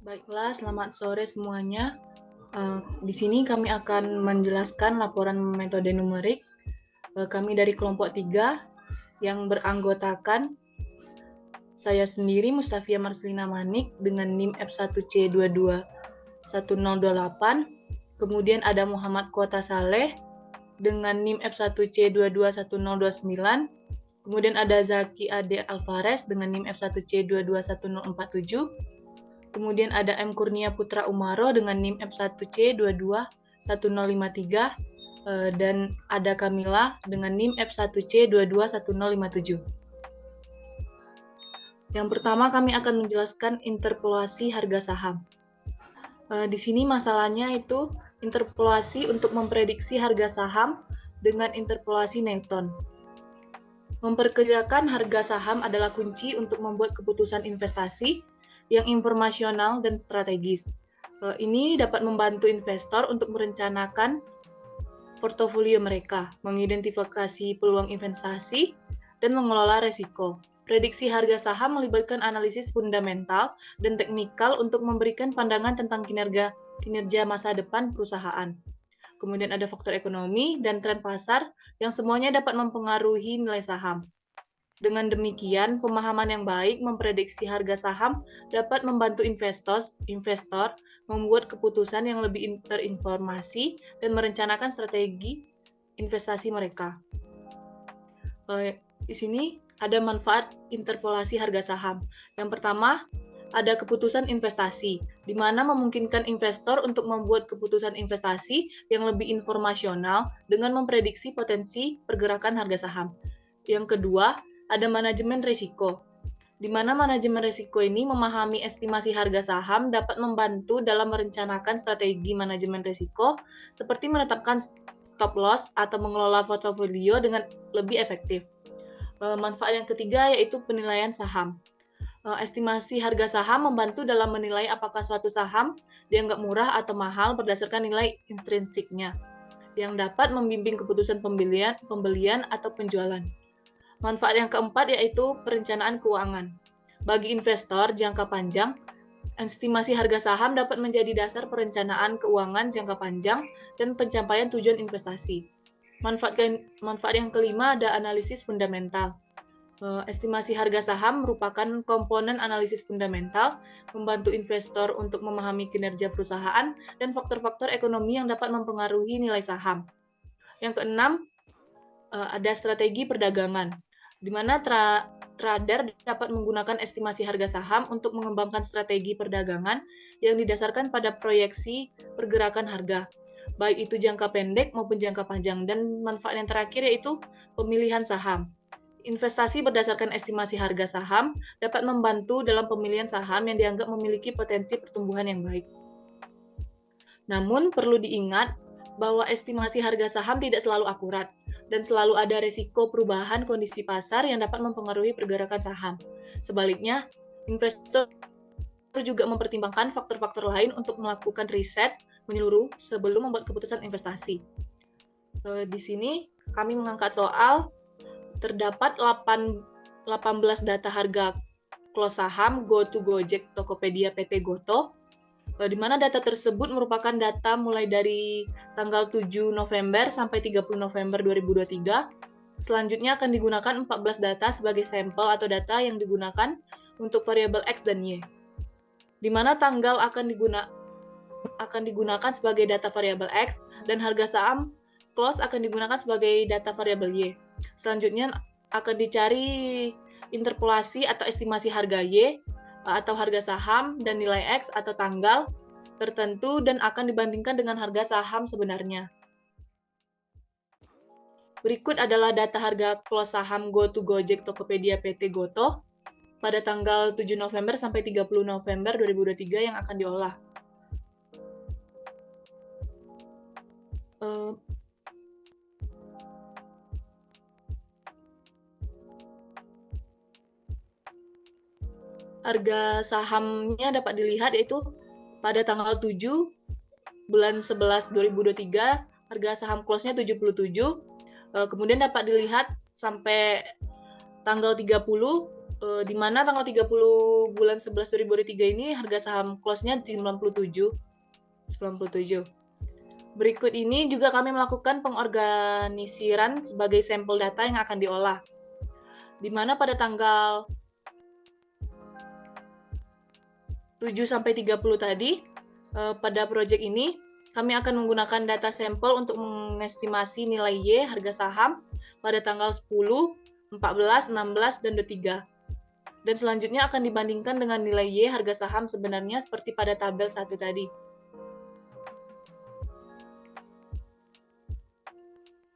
Baiklah, selamat sore semuanya. Di sini kami akan menjelaskan laporan metode numerik. Kami dari kelompok 3 yang beranggotakan saya sendiri Mustafia Marcelina Manik dengan NIM F1C221028. Kemudian ada Muhammad Kota Saleh dengan NIM F1C221029. Kemudian ada Zaki Ade Alvarez dengan NIM F1C221047. Kemudian ada M. Kurnia Putra Umaro dengan NIM F1C221053 dan ada Kamila dengan NIM F1C221057. Yang pertama kami akan menjelaskan interpolasi harga saham. Di sini masalahnya itu interpolasi untuk memprediksi harga saham dengan interpolasi Newton. Memperkirakan harga saham adalah kunci untuk membuat keputusan investasi yang informasional dan strategis. Ini dapat membantu investor untuk merencanakan portofolio mereka, mengidentifikasi peluang investasi, dan mengelola resiko. Prediksi harga saham melibatkan analisis fundamental dan teknikal untuk memberikan pandangan tentang kinerja masa depan perusahaan. Kemudian ada faktor ekonomi dan tren pasar yang semuanya dapat mempengaruhi nilai saham. Dengan demikian, pemahaman yang baik memprediksi harga saham dapat membantu investor membuat keputusan yang lebih terinformasi dan merencanakan strategi investasi mereka. Di sini ada manfaat interpolasi harga saham. Yang pertama, ada keputusan investasi, di mana memungkinkan investor untuk membuat keputusan investasi yang lebih informasional dengan memprediksi potensi pergerakan harga saham. Yang kedua, ada manajemen risiko, di mana manajemen risiko ini memahami estimasi harga saham dapat membantu dalam merencanakan strategi manajemen risiko, seperti menetapkan stop loss atau mengelola portofolio dengan lebih efektif. Manfaat yang ketiga yaitu penilaian saham. Estimasi harga saham membantu dalam menilai apakah suatu saham dianggap murah atau mahal berdasarkan nilai intrinsiknya, yang dapat membimbing keputusan pembelian atau penjualan. Manfaat yang keempat yaitu perencanaan keuangan. Bagi investor jangka panjang, estimasi harga saham dapat menjadi dasar perencanaan keuangan jangka panjang dan pencapaian tujuan investasi. Manfaat yang kelima ada analisis fundamental. Estimasi harga saham merupakan komponen analisis fundamental, membantu investor untuk memahami kinerja perusahaan dan faktor-faktor ekonomi yang dapat mempengaruhi nilai saham. Yang keenam, ada strategi perdagangan, di mana trader dapat menggunakan estimasi harga saham untuk mengembangkan strategi perdagangan yang didasarkan pada proyeksi pergerakan harga, baik itu jangka pendek maupun jangka panjang. Dan manfaat yang terakhir yaitu pemilihan saham. Investasi berdasarkan estimasi harga saham dapat membantu dalam pemilihan saham yang dianggap memiliki potensi pertumbuhan yang baik. Namun perlu diingat bahwa estimasi harga saham tidak selalu akurat dan selalu ada resiko perubahan kondisi pasar yang dapat mempengaruhi pergerakan saham. Sebaliknya, investor juga mempertimbangkan faktor-faktor lain untuk melakukan riset menyeluruh sebelum membuat keputusan investasi. Di sini kami mengangkat soal terdapat 18 data harga close saham GoTo Gojek Tokopedia PT Goto, di mana data tersebut merupakan data mulai dari tanggal 7 November sampai 30 November 2023. Selanjutnya akan digunakan 14 data sebagai sampel atau data yang digunakan untuk variabel X dan Y, di mana tanggal akan digunakan sebagai data variabel X dan harga saham close akan digunakan sebagai data variabel Y. Selanjutnya akan dicari interpolasi atau estimasi harga Y atau harga saham dan nilai X atau tanggal tertentu dan akan dibandingkan dengan harga saham sebenarnya. Berikut adalah data harga close saham GoTo Gojek Tokopedia PT Goto pada tanggal 7 November sampai 30 November 2023 yang akan diolah. Harga sahamnya dapat dilihat yaitu pada tanggal 7 bulan 11 2023 harga saham close-nya 77. Kemudian dapat dilihat sampai tanggal 30 di mana tanggal 30 bulan 11 2023 ini harga saham close-nya di 97. Berikut ini juga kami melakukan pengorganisiran sebagai sampel data yang akan diolah. Di mana pada tanggal 7 sampai 30 tadi, pada proyek ini kami akan menggunakan data sampel untuk mengestimasi nilai Y harga saham pada tanggal 10, 14, 16, dan 23. Dan selanjutnya akan dibandingkan dengan nilai Y harga saham sebenarnya seperti pada tabel 1 tadi.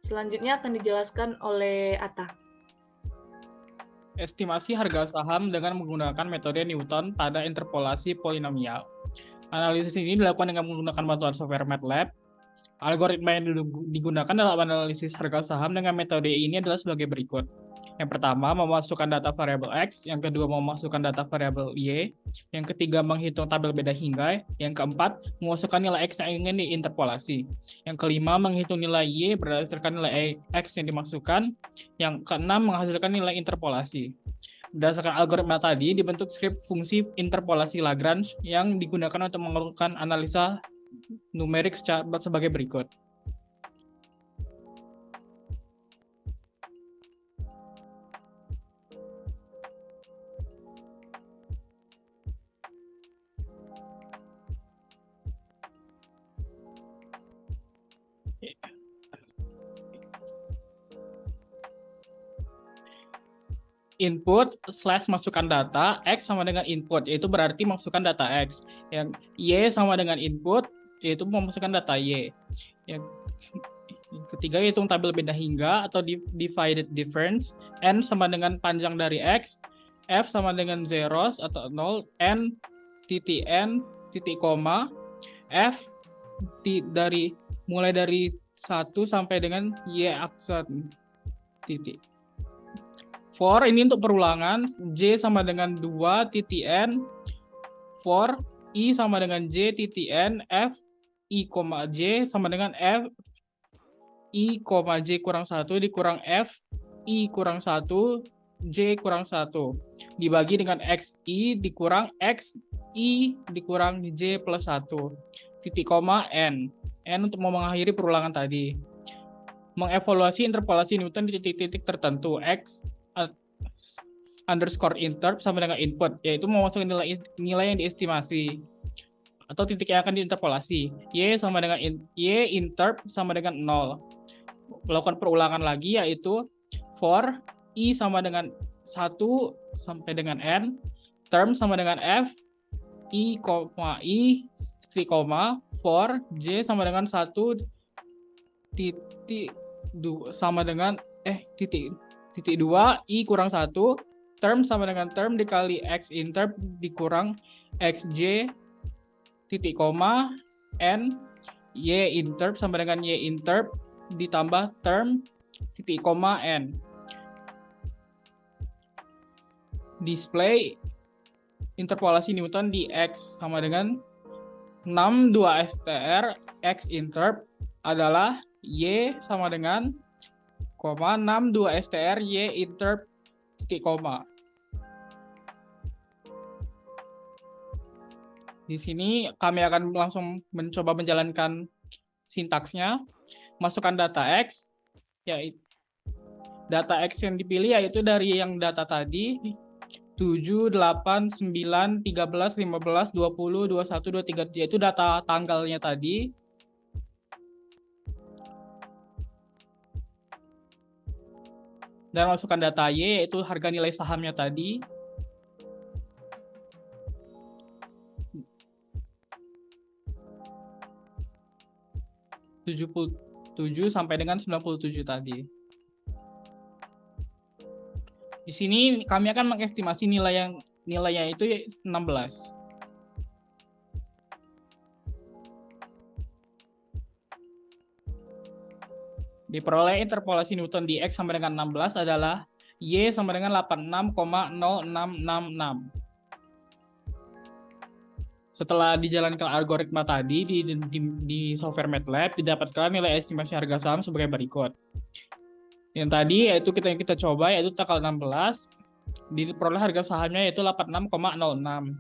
Selanjutnya akan dijelaskan oleh Atta. Estimasi harga saham dengan menggunakan metode Newton pada interpolasi polinomial. Analisis ini dilakukan dengan menggunakan bantuan software MATLAB. Algoritma yang digunakan dalam analisis harga saham dengan metode ini adalah sebagai berikut. Yang pertama, memasukkan data variabel X. Yang kedua, memasukkan data variabel Y. Yang ketiga, menghitung tabel beda hingga. Yang keempat, memasukkan nilai X yang ingin diinterpolasi. Yang kelima, menghitung nilai Y berdasarkan nilai X yang dimasukkan. Yang keenam, menghasilkan nilai interpolasi. Berdasarkan algoritma tadi, dibentuk skrip fungsi interpolasi Lagrange yang digunakan untuk melakukan analisa numerik sebagai berikut. Input / masukkan data, X sama dengan input, yaitu berarti masukkan data X. Yang Y sama dengan input, yaitu memasukkan data Y. Yang ketiga, hitung tabel beda hingga atau divided difference. N sama dengan panjang dari X. F sama dengan zeros atau 0. N titik koma. F mulai dari 1 sampai dengan Y aksen titik. For ini untuk perulangan, J sama dengan 2 titik N, for I sama dengan J titik N, F I, J sama dengan F I, J kurang 1 dikurang F I kurang 1 J kurang 1 dibagi dengan X I dikurang X I dikurang J plus 1 titik koma N. N untuk mengakhiri perulangan tadi. Mengevaluasi interpolasi Newton di titik-titik tertentu. X underscore interp sama dengan input, yaitu memasukkan nilai yang diestimasi atau titik yang akan diinterpolasi. Y sama dengan Y interp sama dengan 0. Melakukan perulangan lagi, yaitu for I sama dengan 1 sampai dengan N, term sama dengan F I, titik koma, for J sama dengan 1 titik sama dengan titik 2 I kurang 1, term sama dengan term dikali X interp dikurang XJ titik koma N, Y interp sama dengan Y interp ditambah term titik koma N. Display interpolasi Newton di X sama dengan 62 STR X interp adalah Y sama dengan 62 STR Y interp titik koma. Di sini kami akan langsung mencoba menjalankan sintaksnya. Masukkan data X, yaitu data X yang dipilih yaitu dari yang data tadi 7, 8, 9, 13, 15, 20, 21, 23, yaitu data tanggalnya tadi. Dan masukkan data Y, yaitu harga nilai sahamnya tadi. (77) sampai dengan 97 tadi. Di sini kami akan mengestimasi nilainya itu 16. Diperoleh interpolasi Newton di X sama dengan 16 adalah Y sama dengan 86,0666. Setelah dijalankan algoritma tadi di software MATLAB, didapatkan nilai estimasi harga saham sebagai berikut. Yang tadi yaitu kita coba yaitu tanggal 16, Diperoleh harga sahamnya yaitu 86,06.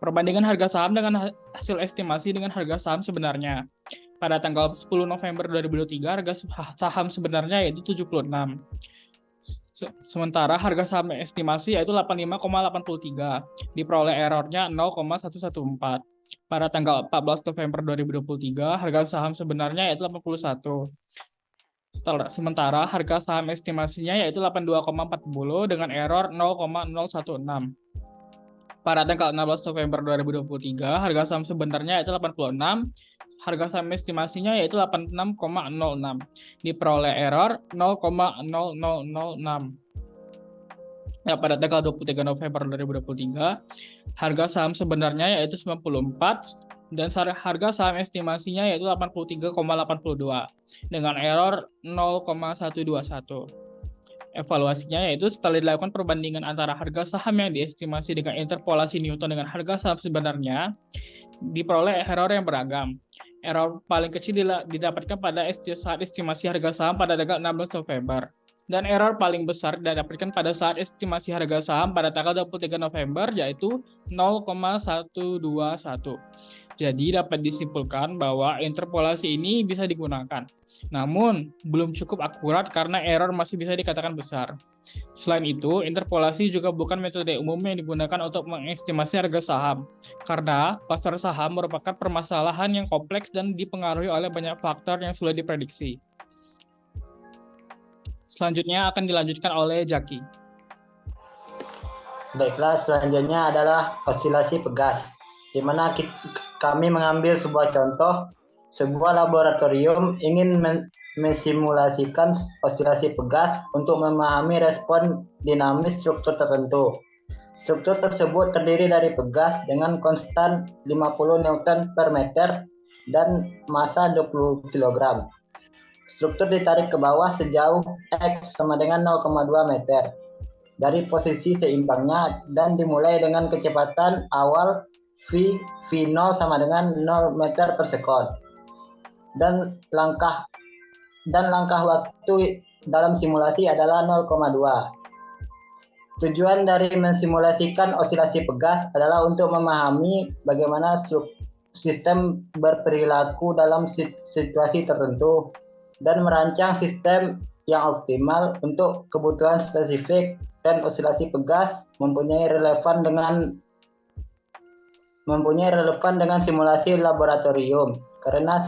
Perbandingan harga saham dengan hasil estimasi dengan harga saham sebenarnya. Pada tanggal 10 November 2023, harga saham sebenarnya yaitu 76. Sementara harga saham estimasi yaitu 85,83. Diperoleh errornya 0,114. Pada tanggal 14 November 2023, harga saham sebenarnya yaitu 81. Sementara harga saham estimasinya yaitu 82,40 dengan error 0,016. Pada tanggal 16 November 2023, harga saham sebenarnya yaitu 86, harga saham estimasinya yaitu 86,06. Diperoleh error 0,0006. Ya, pada tanggal 23 November 2023, harga saham sebenarnya yaitu 94 dan harga saham estimasinya yaitu 83,82 dengan error 0,121. Evaluasinya yaitu setelah dilakukan perbandingan antara harga saham yang diestimasi dengan interpolasi Newton dengan harga saham sebenarnya, diperoleh error yang beragam. Error paling kecil didapatkan pada saat estimasi harga saham pada tanggal 16 November. Dan error paling besar didapatkan pada saat estimasi harga saham pada tanggal 23 November, yaitu 0,121. Jadi dapat disimpulkan bahwa interpolasi ini bisa digunakan. Namun, belum cukup akurat karena error masih bisa dikatakan besar. Selain itu, interpolasi juga bukan metode umum yang digunakan untuk mengestimasi harga saham, karena pasar saham merupakan permasalahan yang kompleks dan dipengaruhi oleh banyak faktor yang sulit diprediksi. Selanjutnya akan dilanjutkan oleh Jaki. Baiklah, selanjutnya adalah osilasi pegas, di mana kami mengambil sebuah contoh. Sebuah laboratorium ingin mensimulasikan osilasi pegas untuk memahami respon dinamis struktur tertentu. Struktur tersebut terdiri dari pegas dengan konstan 50 Newton per meter dan massa 20 kg. Struktur ditarik ke bawah sejauh X sama dengan 0,2 meter dari posisi seimbangnya dan dimulai dengan kecepatan awal V0 sama dengan 0 meter per sekon. Dan langkah waktu dalam simulasi adalah 0,2. Tujuan dari mensimulasikan osilasi pegas adalah untuk memahami bagaimana sistem berperilaku dalam situasi tertentu dan merancang sistem yang optimal untuk kebutuhan spesifik, dan osilasi pegas mempunyai relevan dengan simulasi laboratorium karena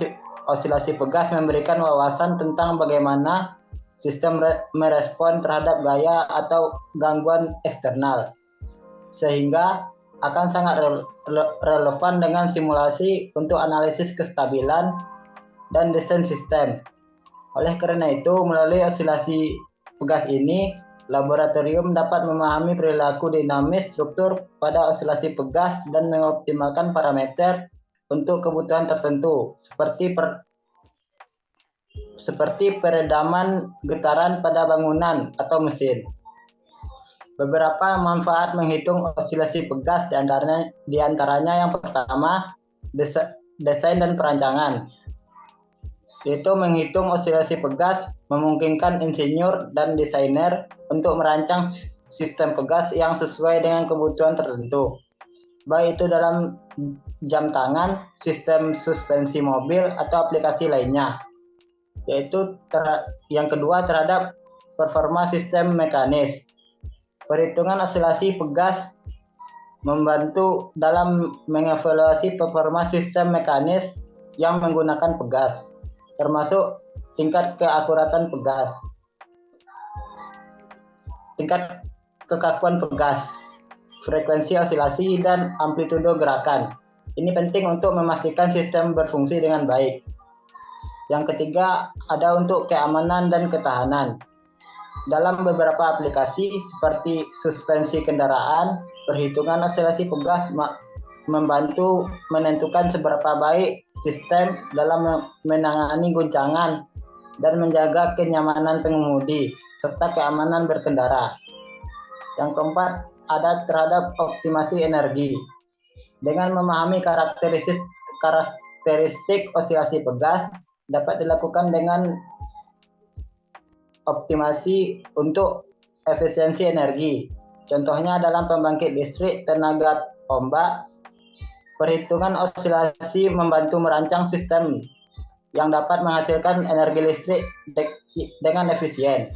osilasi pegas memberikan wawasan tentang bagaimana sistem merespon terhadap gaya atau gangguan eksternal, sehingga akan sangat relevan dengan simulasi untuk analisis kestabilan dan desain sistem. Oleh karena itu, melalui osilasi pegas ini, laboratorium dapat memahami perilaku dinamis struktur pada osilasi pegas dan mengoptimalkan parameter untuk kebutuhan tertentu, seperti peredaman getaran pada bangunan atau mesin. Beberapa manfaat menghitung osilasi pegas diantaranya yang pertama, desain dan perancangan. Yaitu menghitung osilasi pegas memungkinkan insinyur dan desainer untuk merancang sistem pegas yang sesuai dengan kebutuhan tertentu, baik itu dalam jam tangan, sistem suspensi mobil, atau aplikasi lainnya. Yaitu yang kedua terhadap performa sistem mekanis. Perhitungan osilasi pegas membantu dalam mengevaluasi performa sistem mekanis yang menggunakan pegas, termasuk tingkat keakuratan pegas, tingkat kekakuan pegas, frekuensi osilasi, dan amplitudo gerakan. Ini penting untuk memastikan sistem berfungsi dengan baik. Yang ketiga, ada untuk keamanan dan ketahanan. Dalam beberapa aplikasi seperti suspensi kendaraan, perhitungan osilasi pegas membantu menentukan seberapa baik sistem dalam menangani guncangan dan menjaga kenyamanan pengemudi serta keamanan berkendara. Yang keempat, ada terhadap optimasi energi. Dengan memahami karakteristik osilasi pegas, dapat dilakukan dengan optimasi untuk efisiensi energi. Contohnya dalam pembangkit listrik tenaga ombak, perhitungan osilasi membantu merancang sistem yang dapat menghasilkan energi listrik dengan efisien.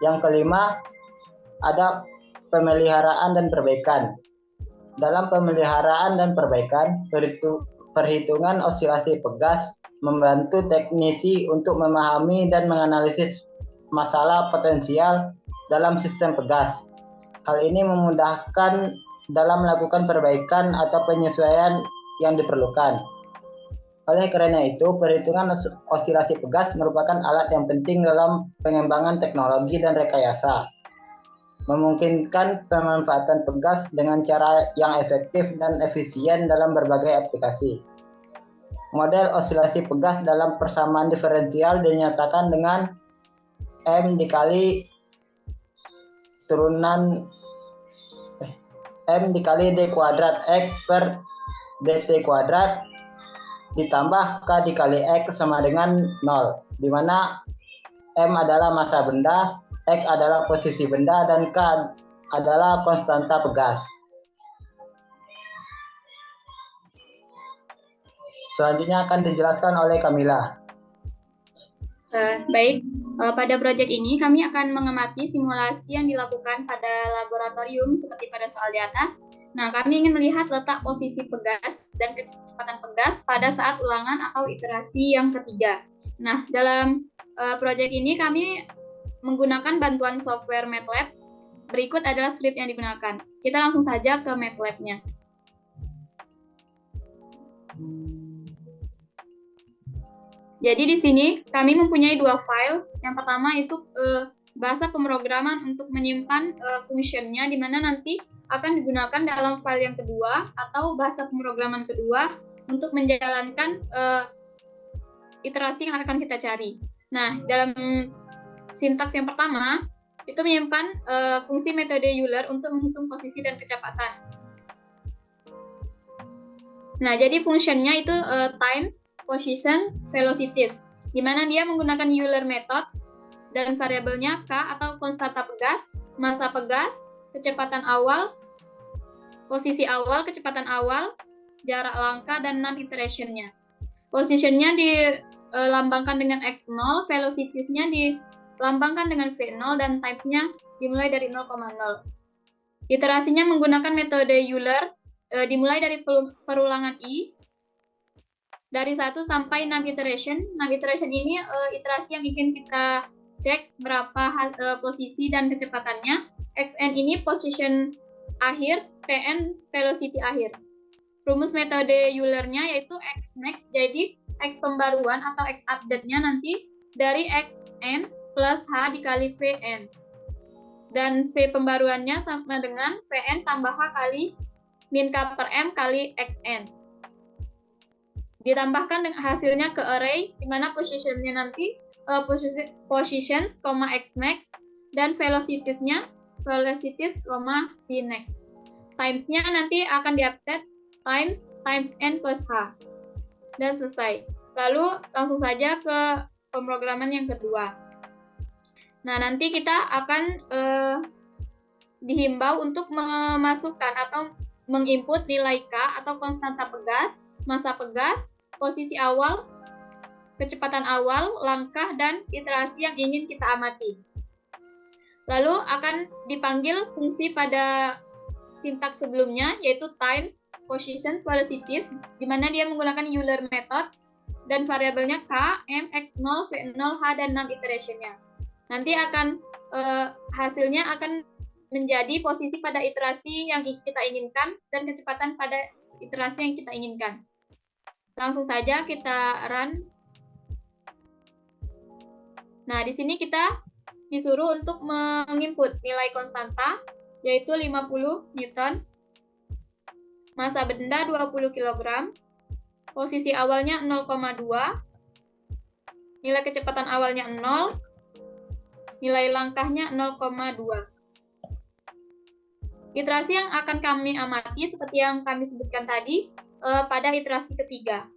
Yang kelima, ada pemeliharaan dan perbaikan. Dalam pemeliharaan dan perbaikan, perhitungan osilasi pegas membantu teknisi untuk memahami dan menganalisis masalah potensial dalam sistem pegas. Hal ini memudahkan dalam melakukan perbaikan atau penyesuaian yang diperlukan. Oleh karena itu, perhitungan osilasi pegas merupakan alat yang penting dalam pengembangan teknologi dan rekayasa, memungkinkan pemanfaatan pegas dengan cara yang efektif dan efisien dalam berbagai aplikasi. Model osilasi pegas dalam persamaan diferensial dinyatakan dengan M dikali D kuadrat X per dt kuadrat ditambah K dikali X sama dengan 0, di mana M adalah massa benda, X adalah posisi benda, dan K adalah konstanta pegas. Selanjutnya akan dijelaskan oleh Kamila. Baik, pada proyek ini kami akan mengamati simulasi yang dilakukan pada laboratorium seperti pada soal di atas. Nah, kami ingin melihat letak posisi pegas dan kecepatan pegas pada saat ulangan atau iterasi yang ketiga. Nah, dalam proyek ini kami menggunakan bantuan software MATLAB. Berikut adalah script yang digunakan. Kita langsung saja ke MATLAB-nya. Jadi di sini kami mempunyai dua file. Yang pertama itu bahasa pemrograman untuk menyimpan fungsinya, di mana nanti akan digunakan dalam file yang kedua atau bahasa pemrograman kedua untuk menjalankan iterasi yang akan kita cari. Nah, dalam sintaks yang pertama itu menyimpan fungsi metode Euler untuk menghitung posisi dan kecepatan. Nah, jadi fungsinya itu times, position, velocities, di mana dia menggunakan Euler method dan variabelnya K atau konstanta pegas, massa pegas, kecepatan awal, posisi awal, kecepatan awal, jarak langkah, dan 6 iteration-nya. Position-nya dilambangkan dengan X0, velocities-nya dilambangkan dengan V0, dan times-nya dimulai dari 0,0. Iterasinya menggunakan metode Euler, dimulai dari perulangan I, dari 1 sampai 6 iteration. 6 iteration ini iterasi yang ingin kita cek berapa posisi dan kecepatannya. Xn ini position akhir, Pn velocity akhir. Rumus metode Euler-nya yaitu Xmax, jadi X pembaruan atau X update-nya nanti dari Xn plus H dikali Vn. Dan V pembaruannya sama dengan Vn tambah H kali min K per M kali Xn. Ditambahkan dengan hasilnya ke array, di mana position-nya nanti positions, Xmax, dan velocities-nya velocities, Vnex. Times-nya nanti akan di-update times N plus H. Dan selesai. Lalu langsung saja ke pemrograman yang kedua. Nah, nanti kita akan dihimbau untuk memasukkan atau menginput nilai K atau konstanta pegas, massa pegas, posisi awal, kecepatan awal, langkah, dan iterasi yang ingin kita amati. Lalu akan dipanggil fungsi pada sintaks sebelumnya, yaitu times, position, velocities, di mana dia menggunakan Euler method, dan variabelnya K, M, X0, V0, H, dan 6 iteration-nya. Nanti akan hasilnya akan menjadi posisi pada iterasi yang kita inginkan, dan kecepatan pada iterasi yang kita inginkan. Langsung saja kita run. Nah, di sini kita disuruh untuk menginput nilai konstanta, yaitu 50 Newton, massa benda 20 kg, posisi awalnya 0,2, nilai kecepatan awalnya 0, nilai langkahnya 0,2. Iterasi yang akan kami amati seperti yang kami sebutkan tadi pada iterasi ketiga.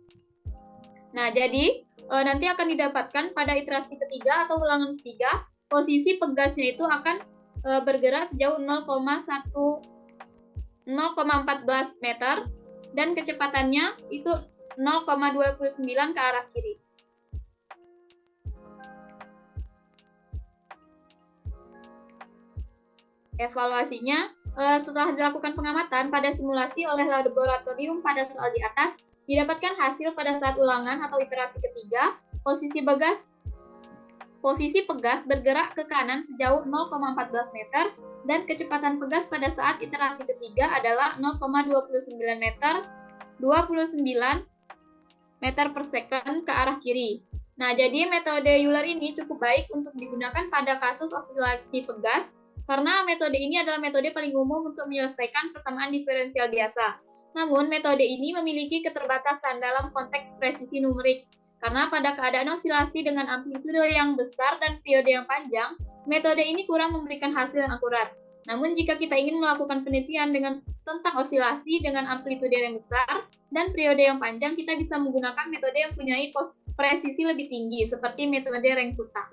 Nah, jadi nanti akan didapatkan pada iterasi ketiga atau ulangan ketiga posisi pegasnya itu akan bergerak sejauh 0,14 meter dan kecepatannya itu 0,29 ke arah kiri. Evaluasinya, setelah dilakukan pengamatan pada simulasi oleh laboratorium pada soal di atas, didapatkan hasil pada saat ulangan atau iterasi ketiga, posisi pegas bergerak ke kanan sejauh 0,14 meter dan kecepatan pegas pada saat iterasi ketiga adalah 0,29 meter per second ke arah kiri. Nah, jadi metode Euler ini cukup baik untuk digunakan pada kasus oscilasi pegas karena metode ini adalah metode paling umum untuk menyelesaikan persamaan diferensial biasa. Namun, metode ini memiliki keterbatasan dalam konteks presisi numerik. Karena pada keadaan osilasi dengan amplitude yang besar dan periode yang panjang, metode ini kurang memberikan hasil yang akurat. Namun jika kita ingin melakukan penelitian tentang osilasi dengan amplitude yang besar dan periode yang panjang, kita bisa menggunakan metode yang mempunyai presisi lebih tinggi, seperti metode Renkuta.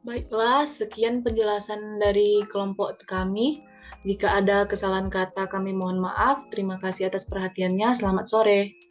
Baiklah, sekian penjelasan dari kelompok kami. Jika ada kesalahan kata, kami mohon maaf. Terima kasih atas perhatiannya. Selamat sore.